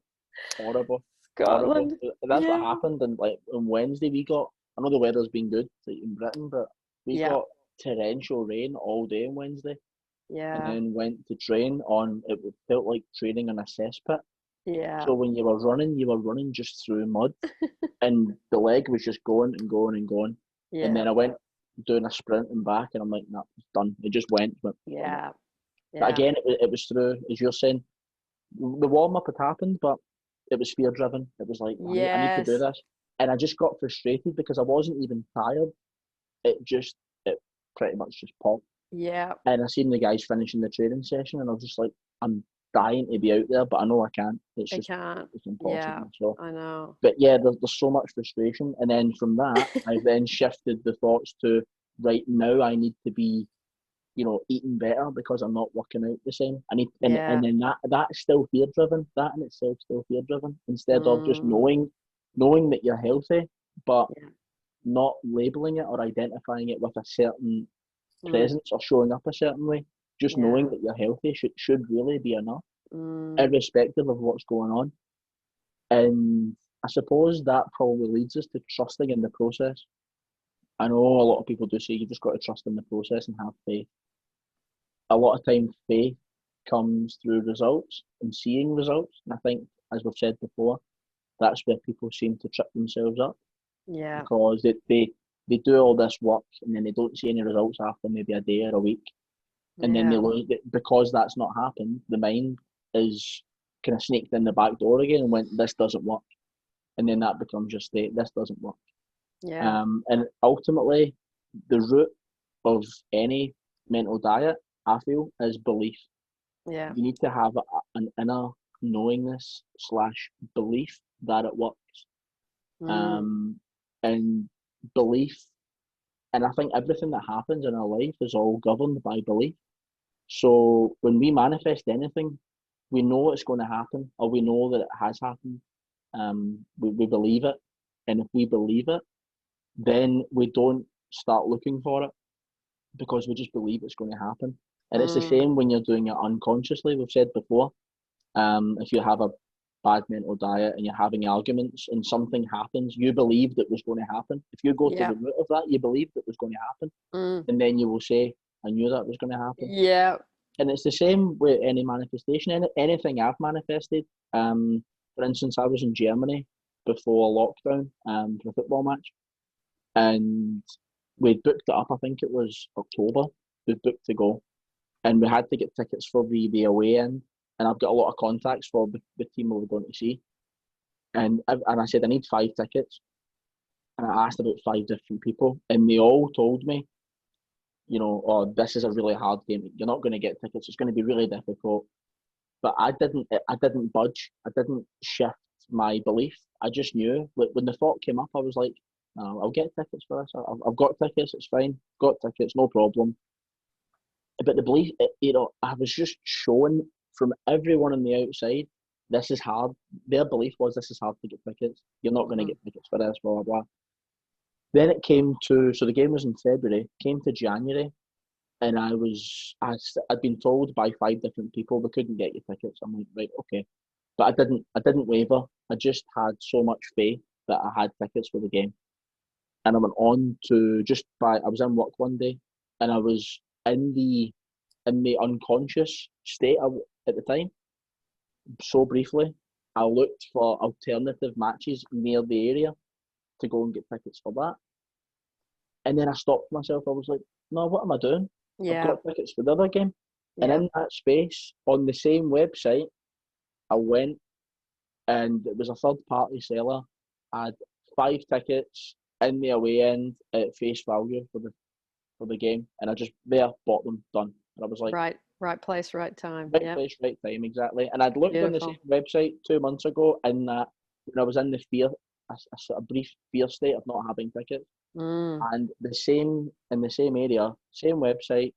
Horrible. Scotland. Horrible. That's what happened. And like on Wednesday, I know the weather's been good like in Britain, but we got torrential rain all day on Wednesday. Yeah. And then went to train it felt like training on a cesspit. Yeah. So when you were running just through mud, and the leg was just going and going and going. Yeah. And then I went doing a sprint and back, and I'm like, nah, it's done. It just went. Yeah. But again, it was through, as you're saying, the warm up had happened, but it was fear driven. It was like, I need to do this, and I just got frustrated because I wasn't even tired. It pretty much just popped. Yeah. And I seen the guys finishing the training session, and I was just like, I'm dying to be out there, but I know I can't. It's impossible. Yeah, so, I know. But yeah, there's so much frustration, and then from that, I then shifted the thoughts to right now I need to be, eating better because I'm not working out the same. I need, and then that's still fear driven. That in itself still fear driven. Instead of just knowing that you're healthy, but not labeling it or identifying it with a certain presence or showing up a certain way. Just knowing that you're healthy should really be enough, irrespective of what's going on. And I suppose that probably leads us to trusting in the process. I know a lot of people do say you just got to trust in the process and have faith. A lot of time faith comes through results and seeing results. And I think, as we've said before, that's where people seem to trip themselves up. Yeah. Because they do all this work and then they don't see any results after maybe a day or a week. And then they lose it because that's not happened. The mind is kind of sneaked in the back door again and went, this doesn't work. And then that becomes your state. This doesn't work. Yeah. And ultimately, the root of any mental diet, I feel, is belief. Yeah. You need to have an inner knowingness / belief that it works. And belief, and I think everything that happens in our life is all governed by belief. So when we manifest anything, we know it's going to happen, or we know that it has happened. We believe it, and if we believe it, then we don't start looking for it because we just believe it's going to happen. And it's the same when you're doing it unconsciously. We've said before, if you have a bad mental diet and you're having arguments and something happens, you believed it was going to happen. If you go to the root of that, you believed it was going to happen. And then you will say, I knew that was going to happen. Yeah. And it's the same with any manifestation. Anything I've manifested. For instance, I was in Germany before lockdown for a football match. And we booked it up, I think it was October. We booked to go. And we had to get tickets for the away end. And I've got a lot of contacts for the team we were going to see. And I said, I need 5 tickets. And I asked about 5 different people. And they all told me, you know, oh, this is a really hard game. You're not going to get tickets. It's going to be really difficult. But I didn't budge. I didn't shift my belief. I just knew. Like, when the thought came up, I was like, no, I'll get tickets for this. I've got tickets. It's fine. Got tickets. No problem. But the belief, I was just shown from everyone on the outside, this is hard. Their belief was, this is hard to get tickets. You're not going to get tickets for this, blah, blah, blah. Then it came to, so the game was in February, came to January, and I'd been told by 5 different people we couldn't get you tickets. I'm like, right, okay. But I didn't waver. I just had so much faith that I had tickets for the game. And I went on to I was in work one day, and I was in the unconscious state at the time. So briefly, I looked for alternative matches near the area to go and get tickets for that. And then I stopped myself. I was like, no, what am I doing? Yeah. I've got tickets for the other game. And in that space, on the same website, I went, and it was a third-party seller. I had 5 tickets in the away end at face value for the game, and I just bought them, done. And I was like, right place, right time. Right place, right time, exactly. And I'd looked on the same website 2 months ago, and that when I was in the fear, a sort of brief fear state of not having tickets, and in the same area, same website,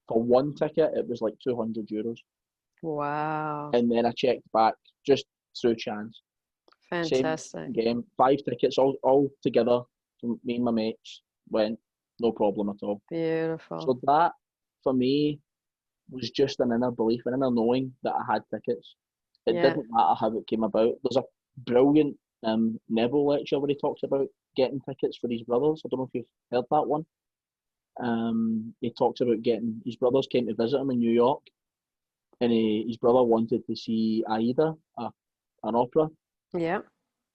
for 1 ticket it was like €200. Wow. And then I checked back just through chance. Fantastic. Same game, 5 tickets all together. Me and my mates went, no problem at all. Beautiful. So that, for me, was just an inner belief, an inner knowing that I had tickets. It didn't matter how it came about. There's a brilliant Neville lecture where he talks about getting tickets for his brothers. I don't know if you've heard that one. He talks about his brothers came to visit him in New York, and his brother wanted to see Aida, an opera. Yeah.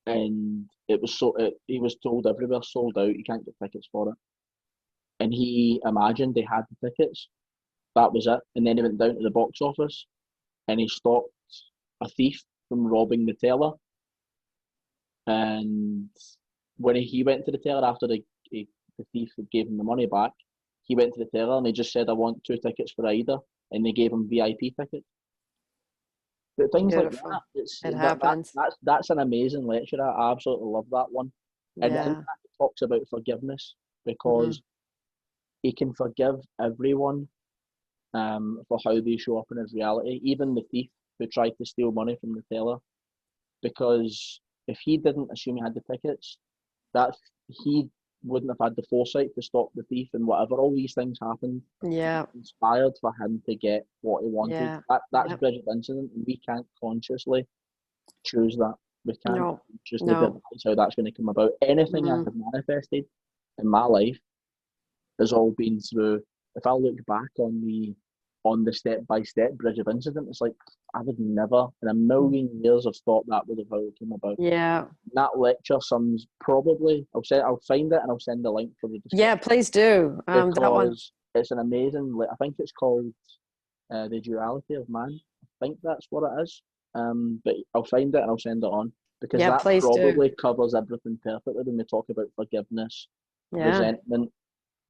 And it was he was told everywhere, sold out, you can't get tickets for it. And he imagined they had the tickets. That was it. And then he went down to the box office and he stopped a thief from robbing the teller. And when he went to the teller after the thief gave him the money back, he went to the teller and he just said, I want 2 tickets for Aida. And they gave him VIP tickets. But things Beautiful. like that, It happens. That's an amazing lecture. I absolutely love that one. And in that it talks about forgiveness, because he can forgive everyone for how they show up in his reality, even the thief who tried to steal money from the teller. Because if he didn't assume he had the tickets, wouldn't have had the foresight to stop the thief and whatever. All these things happened. Yeah. Inspired for him to get what he wanted. Yeah. That's Yep. Bridget's incident, and we can't consciously choose that. We can't No. consciously No. devise how that's going to come about. Anything I have manifested in my life has all been through. If I look back on the step-by-step Bridget incident, it's like I would never in a million years have thought that would have how it came about. Yeah. That lecture sums probably. I'll find it and I'll send the link for the discussion. Yeah, please do. That one. Because it's an amazing. I think it's called The Duality of Man. I think that's what it is. But I'll find it and I'll send it on, because Yeah, that please probably do. covers everything perfectly when we talk about forgiveness, Yeah. resentment,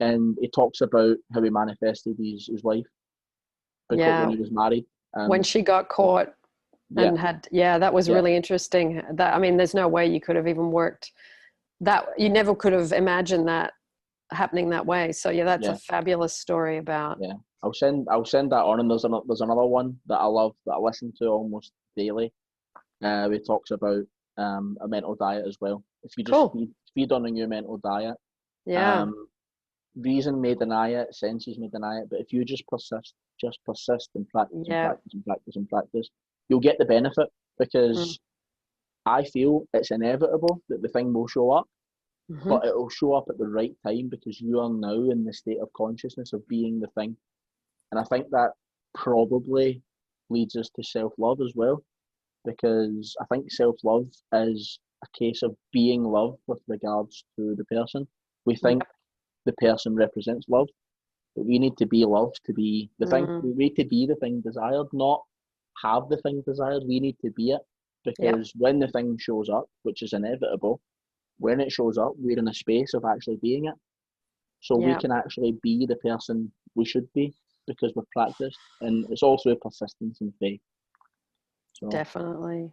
and he talks about how he manifested his wife because when he was married. When she got caught and that was really interesting. That, I mean, there's no way you could have even worked that. You never could have imagined that happening that way. So yeah, that's a fabulous story about. Yeah, I'll send that on, and there's another one that I love that I listen to almost daily. He talks about a mental diet as well. If you just feed on a new mental diet, reason may deny it, senses may deny it, but if you just persist and practice and practice and practice and practice, you'll get the benefit, because I feel it's inevitable that the thing will show up, but it will show up at the right time, because you are now in the state of consciousness of being the thing. And I think that probably leads us to self-love as well, because I think self-love is a case of being loved with regards to the person. We think the person represents love, but we need to be loved to be the thing. We need to be the thing desired, not have the thing desired. We need to be it, because when the thing shows up, which is inevitable, when it shows up, we're in a space of actually being it. So we can actually be the person we should be, because we've practiced, and it's also a persistence and faith. So, definitely.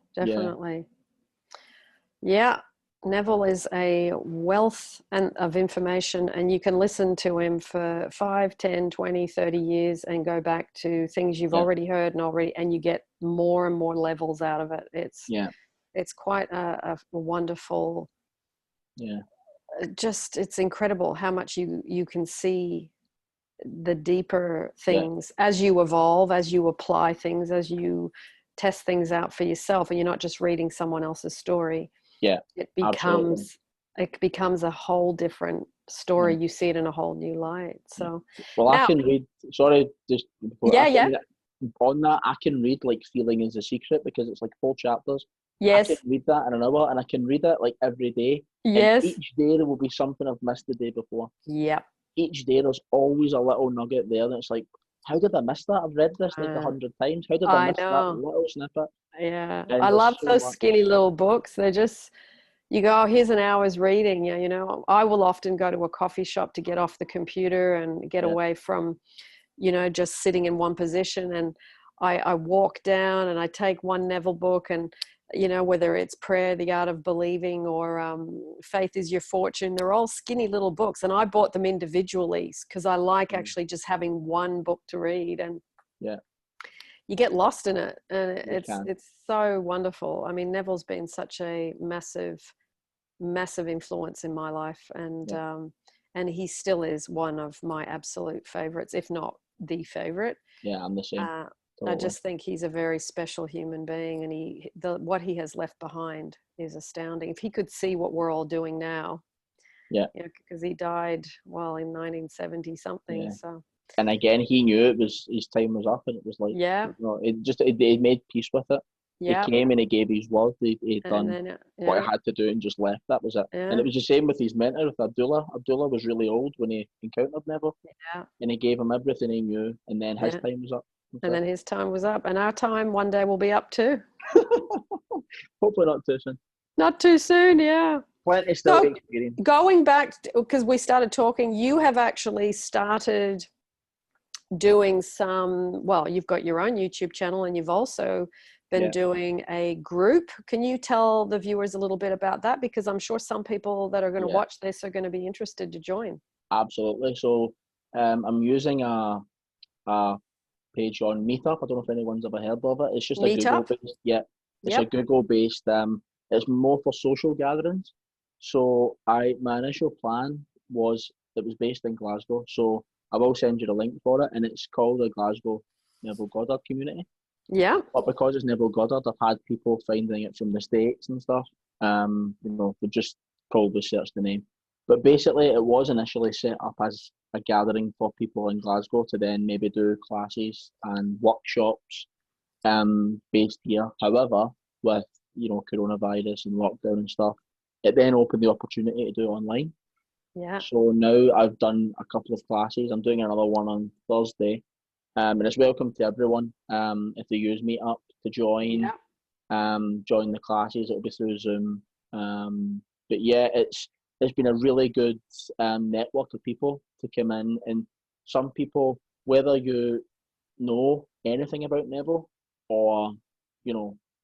Yeah. Neville is a wealth of information, and you can listen to him for 5, 10, 20, 30 years and go back to things you've already heard and you get more and more levels out of it. It's quite a wonderful, it's incredible how much you can see the deeper things as you evolve, as you apply things, as you test things out for yourself, and you're not just reading someone else's story. It becomes a whole different story. You see it in a whole new light. So I can read, sorry, just before on that, I can read like Feeling is a Secret, because it's like 4 chapters. I can read that in an hour, and I can read it like every day. And each day there will be something I've missed the day before. Each day there's always a little nugget there, and it's like, how did I miss that? I've read this like 100 times. How did I miss that little snippet? I love those skinny little books. They're just, you go, oh, here's an hour's reading. You know, I will often go to a coffee shop to get off the computer and get away from, just sitting in one position. And I walk down and I take one Neville book, and, whether it's Prayer, The Art of Believing, or Faith is Your Fortune, they're all skinny little books. And I bought them individually because I like actually just having one book to read. And you get lost in it, and it's so wonderful. I mean, Neville's been such a massive influence in my life, and he still is one of my absolute favorites, if not the favorite. I'm the same. I just think he's a very special human being, and what he has left behind is astounding. If he could see what we're all doing now, because he died in 1970 something. So. And again, he knew his time was up, and it was like, it made peace with it. He came and he gave his word. He'd done what he had to do and just left. That was it. And it was the same with his mentor, with Abdullah. Abdullah was really old when he encountered Neville. And he gave him everything he knew, and then his time was up. And then his time was up, and our time one day will be up too. Hopefully not too soon. Not too soon, Plenty still to experience. Going back, because we started talking, you have actually started doing you've got your own YouTube channel, and you've also been doing a group. Can you tell the viewers a little bit about that? Because I'm sure some people that are going to watch this are going to be interested to join. Absolutely. So I'm using a page on Meetup. I don't know if anyone's ever heard of it. It's just Meetup? a Google-based. It's a Google-based. It's more for social gatherings. So my initial plan it was based in Glasgow. So I will send you the link for it, and it's called the Glasgow Neville Goddard community. Yeah. But because it's Neville Goddard, I've had people finding it from the States and stuff. They just probably searched the name. But basically, it was initially set up as a gathering for people in Glasgow to then maybe do classes and workshops based here. However, with coronavirus and lockdown and stuff, it then opened the opportunity to do it online. Yeah. So now I've done a couple of classes. I'm doing another one on Thursday, and it's welcome to everyone. If they use Meetup to join, join the classes. It'll be through Zoom. But yeah, it's been a really good network of people to come in, and some people, whether you know anything about Neville or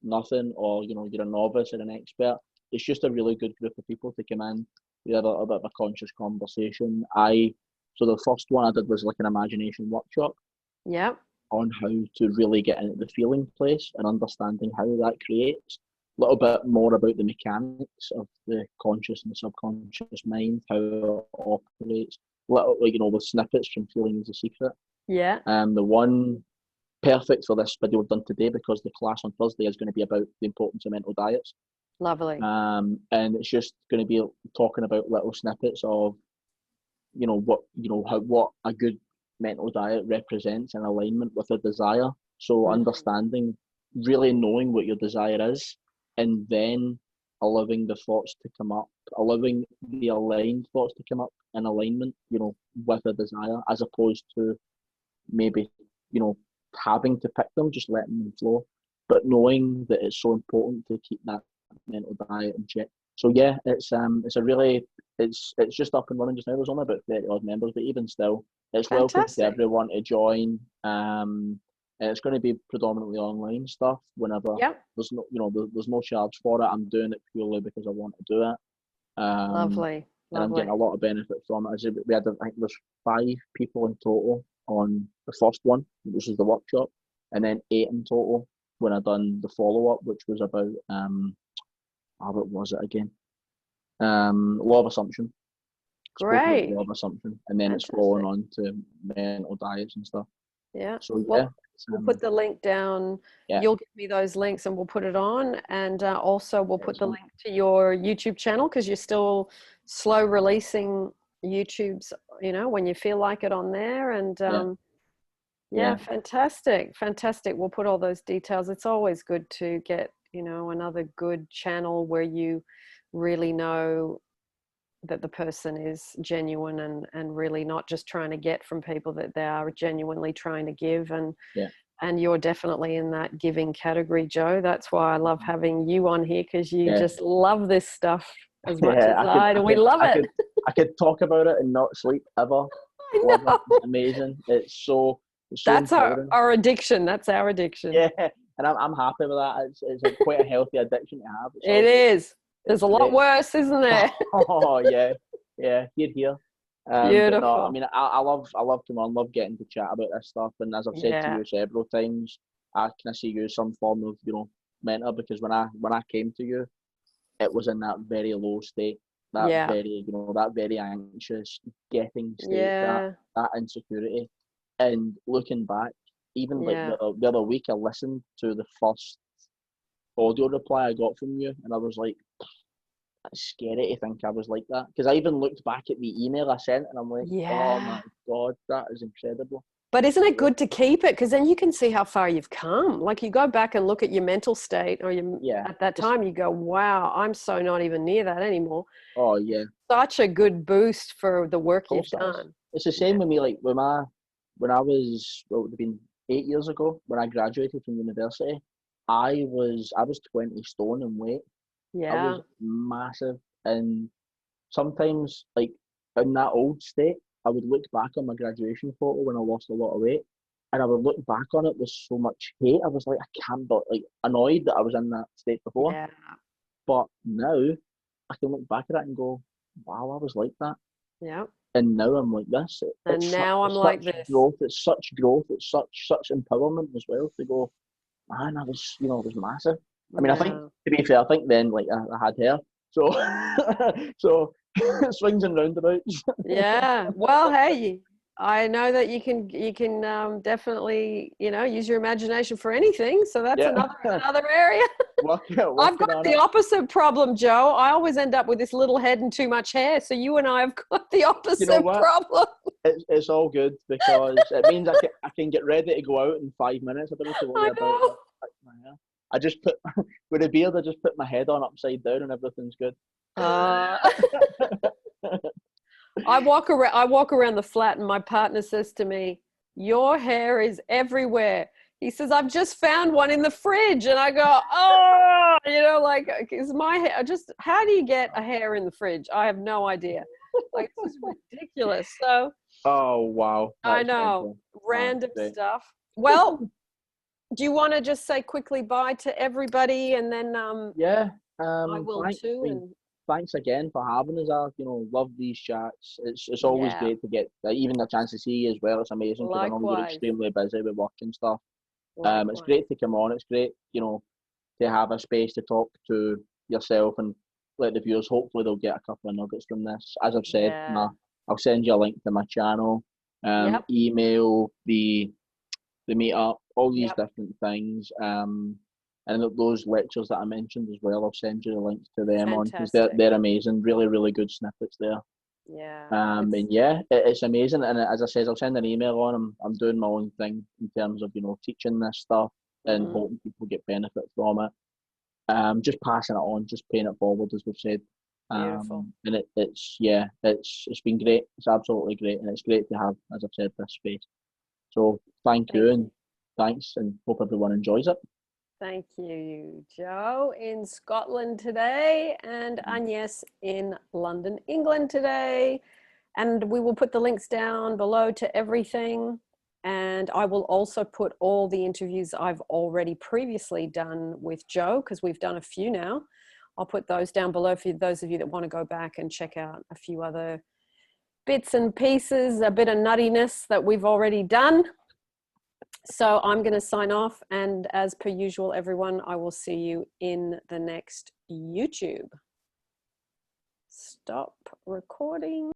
nothing, or you're a novice or an expert, it's just a really good group of people to come in. We have a bit of a conscious conversation. So the first one I did was like an imagination workshop. Yeah. On how to really get into the feeling place and understanding how that creates. A little bit more about the mechanics of the conscious and subconscious mind, how it operates. With snippets from Feeling is the Secret. Yeah. The one perfect for this video we've done today, because the class on Thursday is going to be about the importance of mental diets. Lovely. And it's just going to be talking about little snippets of, what a good mental diet represents in alignment with a desire. So understanding, really knowing what your desire is, and then allowing the thoughts to come up, allowing the aligned thoughts to come up in alignment, with a desire, as opposed to maybe, having to pick them, just letting them flow, but knowing that it's so important to keep that mental diet in check. So yeah, it's just up and running just now. There's only about 30 odd members, but even still, it's welcome to everyone to join. And it's going to be predominantly online stuff. Whenever there's no charge for it. I'm doing it purely because I want to do it. Lovely. And I'm getting a lot of benefit from it. We had, I think there's 5 people in total on the first one, which is the workshop, and then 8 in total when I done the follow up, which was about what was it again? Law of assumption. Great. Law of assumption, and then it's flowing on to mental diets and stuff. Yeah. So we'll put the link down. Yeah. You'll give me those links and we'll put it on. And also we'll put the link to your YouTube channel, because you're still slow releasing YouTubes, when you feel like it on there. And fantastic. We'll put all those details. It's always good to get, another good channel where you really know that the person is genuine and really not just trying to get from people, that they are genuinely trying to give. And you're definitely in that giving category, Joe. That's why I love having you on here, because you just love this stuff as much as I do. We love it. I could talk about it and not sleep ever. I know. It's amazing. It's so that's our addiction. That's our addiction. Yeah, and I'm happy with that. It's quite a healthy addiction to have. It is. There's a lot worse, isn't there? Oh yeah, here. Beautiful. No, I mean, I love coming on, love getting to chat about this stuff. And as I've said to you several times, I kind of see you as some form of mentor, because when I came to you, it was in that very low state, that very anxious, getting state, that insecurity. And looking back, even like the other week, I listened to the first audio reply I got from you, and I was like, that's scary to think I was like that. Because I even looked back at the email I sent, and I'm like, oh my God, that is incredible. But isn't it good to keep it? Because then you can see how far you've come. Like, you go back and look at your mental state, or at that time, you go, wow, I'm so not even near that anymore. Oh yeah. Such a good boost for the work you've done. It's the same with me. Like when I was, it would have been 8 years ago, when I graduated from university, I was 20 stone in weight. Yeah. I was massive. And sometimes, like, in that old state, I would look back on my graduation photo when I lost a lot of weight, and I would look back on it with so much hate. I was like, I can't, like, annoyed that I was in that state before. Yeah. But now, I can look back at it and go, wow, I was like that. Yeah. And now I'm like this. And now I'm like this. It's such growth. It's such empowerment as well, to go, man, I was massive. I mean, I think, to be fair, I think then, like, I had hair. So Swings and roundabouts. Yeah. Well, hey, I know that you can definitely, you know, use your imagination for anything. So that's Yeah. another area. Working I've got on the it. opposite problem, Joe. I always end up with this little head and too much hair. So you and I have got the You know opposite what? problem. It's all good because it means I can get ready to go out in 5 minutes. I don't have to worry I about know. my hair. I just put with a beard. I just put my head on upside down and everything's good. Uh, I walk around the flat and my partner says to me, "Your hair is everywhere." He says, "I've just found one in the fridge." And I go, "Oh, you know, like, is my hair just, how do you get a hair in the fridge? I have no idea." Like, it's just ridiculous. So Oh wow, I that's know, mental. random Great. stuff. Well, do you want to just say quickly bye to everybody, and then Yeah. I will Thanks. too. I mean, And thanks again for having us. You know, love these chats. It's always yeah, great to get even a chance to see you as well. It's amazing because I know you're likewise, extremely busy with work and stuff. It's likewise. great to come on. It's great, you know, to have a space to talk to yourself and let the viewers. Hopefully, they'll get a couple of nuggets from this. As I've said, Yeah. I'll send you a link to my channel, Yep. email, the meetup, all these Yep. different things. And those lectures that I mentioned as well, I'll send you the links to them on because Fantastic. they're amazing. Really, really good snippets there. Yeah. And yeah, it's amazing. And as I said, I'll send an email on. I'm doing my own thing in terms of, you know, teaching this stuff and Mm, hoping people get benefit from it. Just passing it on, just paying it forward, as we've said. beautiful. And it's been great. It's absolutely great, and it's great to have, as I've said, this space. So thank Thank you, you. and thanks, and hope everyone enjoys it. Thank you, Joe, in Scotland today, and Agnes in London, England today. And we will put the links down below to everything. And I will also put all the interviews I've already previously done with Joe, because we've done a few now. I'll put those down below for those of you that want to go back and check out a few other bits and pieces, a bit of nuttiness that we've already done. So I'm going to sign off, and as per usual, everyone, I will see you in the next YouTube. Stop recording.